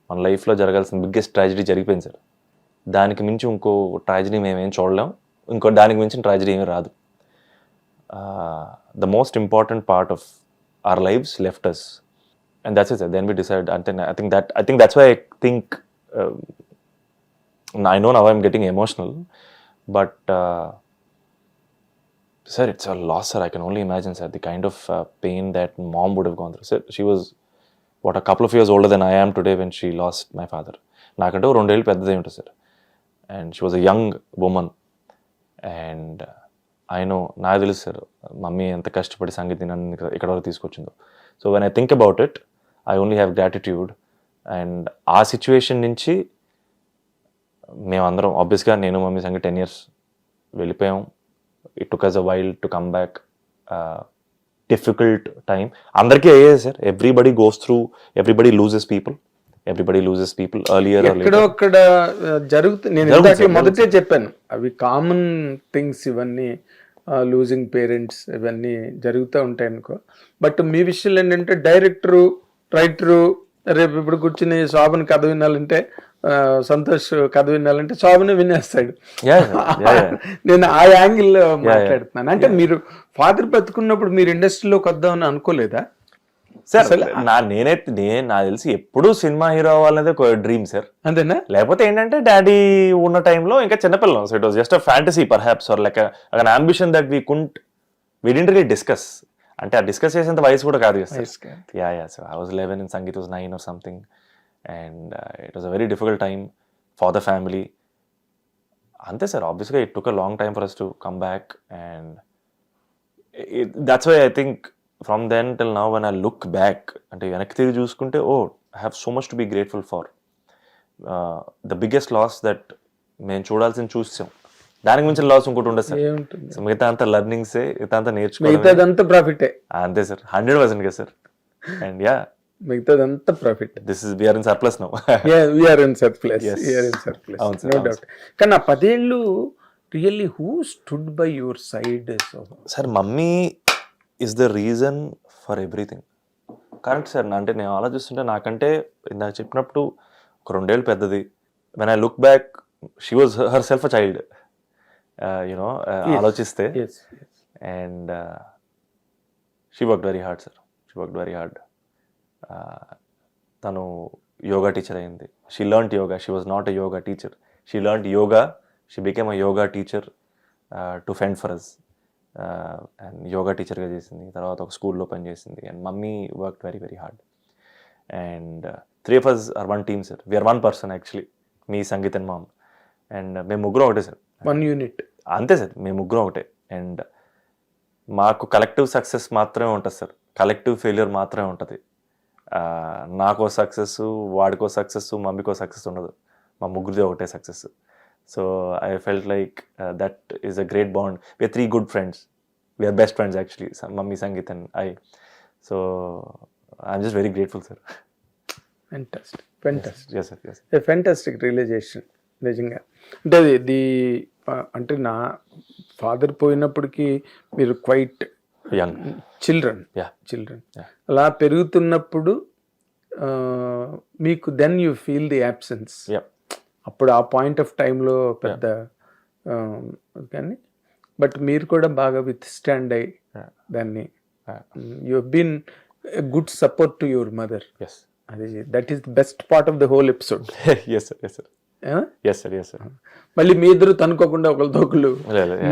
మన లైఫ్లో జరగాల్సిన బిగ్గెస్ట్ ట్రాజడీ జరిగిపోయింది సార్. దానికి మించి ఇంకో ట్రాజడీ మేమేం చూడలేం, ఇంకో దానికి మించిన ట్రాజడీ ఏమీ రాదు. The most important part of our lives left us, and that's it. Then we decide. అంటే I think that's why I think I know now I'm getting emotional, but sir, it's a loss, sir. I can only imagine, sir, the kind of pain that mom would have gone through. Sir, she was a couple of years older than I am today when she lost my father. Nakanటే 2 ఏళ్ళు పెద్దదే ఉంటుంది sir. And she was a young woman, and I know, నాకు తెలుసు sir mummy ఎంత కష్టపడి సంగీతం నన్ను ఇక్కడ వరకు తీసుకొచ్చిందో. So when I think about it, I only have gratitude. And ఆ సిచ్యువేషన్ నుంచి మేమందరం ఆబ్వియస్గా నేను మమ్మీ సంగతి 10 years వెళ్ళిపోయాం. It took us a while to come back. Difficult time అందరికీ అయ్యేది sir. Everybody goes through, everybody loses people earlier. ఎక్కడో అక్కడ జరుగుతుంది. నేను మొదటే చెప్పాను, అవి కామన్ థింగ్స్ ఇవన్నీ, లూజింగ్ పేరెంట్స్ ఇవన్నీ జరుగుతూ ఉంటాయి అనుకో. బట్ మీ విషయంలో ఏంటంటే డైరెక్టరు, రైటరు, రేపు ఇప్పుడు కూర్చుని శోభన్ కథ వినాలంటే, సంతోష్ కథ వినాలంటే శోభనే వినేస్తాడు. నేను ఆ యాంగిల్లో మాట్లాడుతున్నాను. అంటే మీరు ఫాదర్ బతుకున్నప్పుడు మీరు ఇండస్ట్రీలోకి వద్దామని అనుకోలేదా సార్? నాకు తెలిసి ఎప్పుడు సినిమా హీరో అవ్వాలనేది ఒక డ్రీమ్ సార్. అంతేనా? లేకపోతే ఏంటంటే డాడీ ఉన్న టైంలో ఇంకా చిన్నపిల్లం. So it was just a fantasy perhaps, or like an ambition that we didn't really discuss. అంటే ఆ డిస్కస్ చేసేంత వయసు కూడా కాదు కదా sir. Yeah so I was 11 and Sangeeth was 9 or something, and it was a very difficult time for the family. అంతే sir, obviously it took a long time for us to come back, and that's why I think from then till now when I look back, అంటే వెనక్కి తిరిగి చూసుకుంటే, I have so much to be grateful for. The biggest loss that మేము చూడాల్సింది చూసాం, దానికి మించిన loss ఇంకోటి ఉండదు సార్. మిగతా అంతా లర్నింగ్సే, మిగతా అంతా నేర్చుకోవడం, ప్రాఫిటే. అంతే సార్, 100% కదా సార్. అండ్ యా, మిగతాదంతా profit. we are in surplus now. we are in surplus. No doubt. కానీ ఆ 10 ఏళ్ళు really who stood by your side? Sir mummy is the reason for everything. Correct sir. అంటే నేను ఆలోచిస్తుంటే, నాకంటే ఇందాక చెప్పినప్పుడు ఒక 2 ఏళ్ళు పెద్దది. When I look back, she was herself a child, you know, ఆలోచిస్తే. And she work very hard sir, she work very hard. తను యోగా టీచర్ అయింది. She learned yoga. She was not a yoga teacher, she learned yoga. She became a yoga teacher to fend for us. And yoga టీచర్గా చేసింది, తర్వాత ఒక స్కూల్లో పనిచేసింది. And mummy work very very hard. And 3 of us are one team sir. We're 1 person actually, మీ Sangeet and mom. And మేము ముగ్గురం ఒకటే సార్, 1 unit. అంతే సార్, మేము ముగ్గురం ఒకటే. అండ్ మాకు కలెక్టివ్ సక్సెస్ మాత్రమే ఉంటుంది సార్, కలెక్టివ్ ఫెయిల్యూర్ మాత్రమే ఉంటుంది. నాకో సక్సెస్, వాడికో సక్సెస్, మమ్మీకో సక్సెస్ ఉండదు. మా ముగ్గురిది ఒకటే success. So I felt like that is a great bond. We're 3 good friends. We're best friends actually, mummy, Sangeet and I. So I'm just very grateful sir. Fantastic realization నిజంగా. అంటే అది అంటే నా ఫాదర్ పోయినప్పటికీ మీరు క్వైట్ యంగ్ చిల్డ్రన్. అలా పెరుగుతున్నప్పుడు మీకు then you feel the absence. అప్పుడు ఆ పాయింట్ ఆఫ్ టైంలో పెద్ద కానీ, బట్ మీరు కూడా బాగా విత్ స్టాండ్ అయ్యి దాన్ని, you have been a good support to your mother. అది that is the best part of the whole episode. మళ్ళీ మీ ఇద్దరు తనుకోకుండా ఒకరితో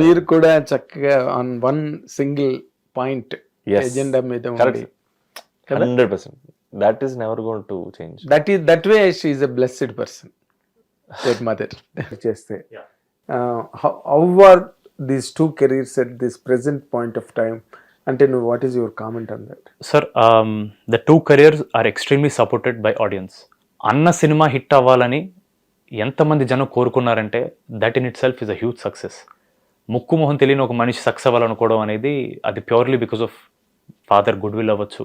మీరు కూడా చక్కగా ఆన్ 1 single పాయింట్ ఎజెండా మీద ఉంది. 100%. That is never going to change. That way she is a blessed person, your mother. చేస్తే how are these 2 careers at this present point of time? అంటే నువ్వు, what is your comment on that? Sir, the 2 careers are extremely supported by audience. అన్న సినిమా hit అవ్వాలని ఎంతమంది జనం కోరుకున్నారంటే, that in itself is a huge success. ముక్కు మొహం తెలియని ఒక మనిషి సక్సెస్ అవ్వాలనుకోవడం అనేది, అది purely because of father goodwill అవ్వచ్చు,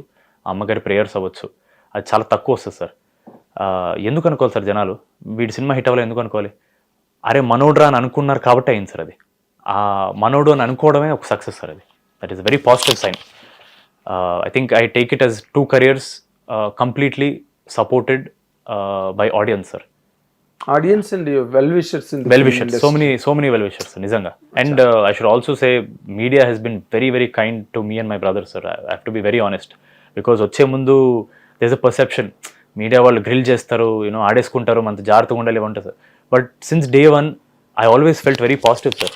అమ్మగారి ప్రేయర్స్ అవ్వచ్చు. అది చాలా తక్కువ వస్తుంది సార్. ఎందుకు అనుకోవాలి సార్ జనాలు, వీడి సినిమా హిట్ అవ్వాలి ఎందుకు అనుకోవాలి? అరే మనోడ్రా అని అనుకున్నారు కాబట్టి అయింది సార్ అది. ఆ మనోడు అని అనుకోవడమే ఒక సక్సెస్ సార్. అది that is a very positive sign. I think I take it as 2 careers completely supported by audience sir. Audience and well wishers well wishers, so many well wishers నిజంగా. And I should also say media has been very very kind to me and my brother sir. I have to be very honest, because వచ్చే ముందు there's a perception media వాళ్ళు grill చేస్తారు, you know ఆడేసుకుంటారు, మనతో జాగ్రత్తగా ఉండాలి ఉంటుంది sir. But since day one I always felt very positive sir.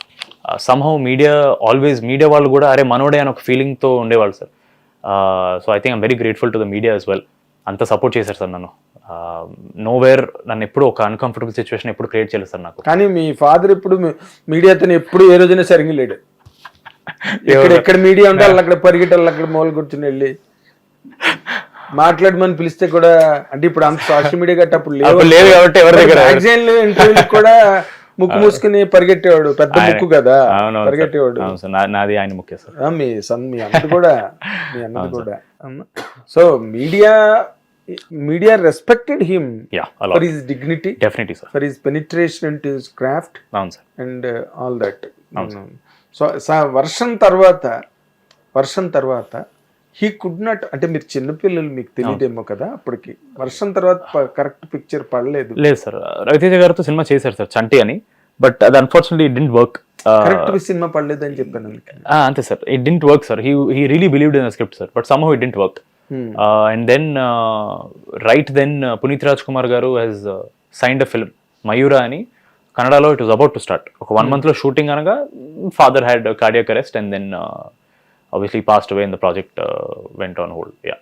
Somehow media వాళ్ళు కూడా అరే మనోడే అని ఒక ఫీలింగ్తో ఉండేవాళ్ళు sir. So I think I'm very grateful to the media as well. అంత సపోర్ట్ చేశారు సార్ నన్ను. నోవేర్ నన్ను ఎప్పుడు ఒక అన్కంఫర్టబుల్ సిచ్యువేషన్ ఎప్పుడు క్రియేట్ చేయలేదు సార్ నాకు. కానీ మీ ఫాదర్ ఎప్పుడు మీడియాతో ఎప్పుడు ఏ రోజైనా సరిగ్గా లేడు. ఎక్కడ మీడియా ఉంటే వాళ్ళు అక్కడ పరిగెట్టాలి, అక్కడ మూల కూర్చుని వెళ్ళి మాట్లాడమని పిలిస్తే కూడా, అంటే ఇప్పుడు అంత సోషల్ మీడియా గట్ట అప్పుడు లేదు కాబట్టి ఎవరి దగ్గర మ్యాగజైన్లు ఇంటర్వ్యూలు కూడా ముక్కు మూసుకుని పరిగెట్టేవాడు, పెద్ద ముక్కు కదా పరిగెట్టేవాడు. నాది ఆయన ముఖ్య సార్. మీ అన్నది కూడా so media respected him for his dignity, definitely sir, for his penetration into his craft and all that. So వర్షం తర్వాత హీ కుడ్ నాట్, అంటే మీరు చిన్నపిల్లలు మీకు తెలియదేమో కదా అప్పటికి, వర్షం తర్వాత కరెక్ట్ పిక్చర్ పడలేదు. లేదు సార్, రవితేజ గారితో సినిమా చేశారు సార్ చంటి అని, బట్ అది unfortunately it didn't work. Correct cinema పడలేదు అని చెప్పాను అంతే సార్. It didn't work sir. He really believed in the script sir, but somehow it didn't work. And then Puneeth Raj Kumar garu has signed a film Mayura అని కన్నడలో. It was about to start. ఒక 1 month లో shooting అనగా father had cardiac arrest and then obviously passed away and the project went on hold. Yeah.